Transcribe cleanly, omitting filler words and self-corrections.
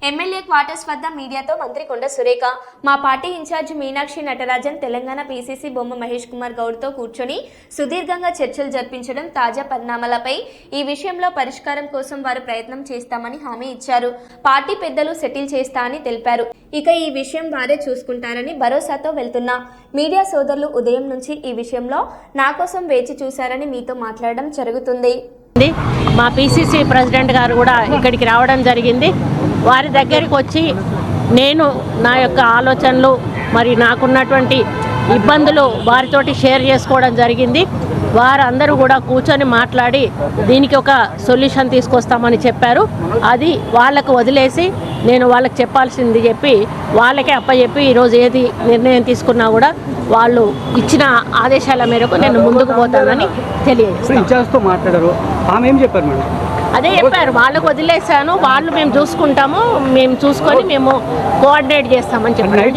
MLA quarters వద్ద మీడియాతో మంత్రి కొండ సురేఖ, మా party incharge Meenakshi Natarajan Telangana PCC Bomma Mahesh Kumar గౌడ్తో కూర్చొని సుదీర్ఘంగా చర్చలు జరిపించడం తాజా పరిణామాలపై ఈ విషయంలో పరిష్కారం కోసం వారు ప్రయత్నం చేస్తామని హామీ ఇచ్చారు. పార్టీ పెద్దలు సెటిల్ చేస్తా అని తెలిపారు. ఇక ఈ విషయం వారే చూసుకుంటారని భరోసాతో వెళ్తున్నా. మీడియా సోదరులు ఉదయం నుంచి ఈ విషయంలో నా కోసం వేచి చూశారని మీతో మాట్లాడడం జరుగుతుంది. మా పీసీసీ ప్రెసిడెంట్ గారు కూడా ఇక్కడికి రావడం జరిగింది. వారి దగ్గరికి వచ్చి నేను నా యొక్క ఆలోచనలు మరి నాకున్నటువంటి ఇబ్బందులు వారితోటి షేర్ చేసుకోవడం జరిగింది. వారందరూ కూడా కూర్చొని మాట్లాడి దీనికి ఒక సొల్యూషన్ తీసుకొస్తామని చెప్పారు. అది వాళ్ళకు వదిలేసి నేను వాళ్ళకి చెప్పాల్సింది చెప్పి వాళ్ళకే అప్పచెప్పి ఈరోజు ఏది నిర్ణయం తీసుకున్నా కూడా వాళ్ళు ఇచ్చిన ఆదేశాల మేరకు నేను ముందుకు పోతానని తెలియజేస్తాను. అదే చెప్పారు, వాళ్ళకు వదిలేశాను, వాళ్ళు మేము చూసుకుంటాము, మేము చూసుకొని మేము కోఆర్డినేట్ చేస్తామని చెప్పారు.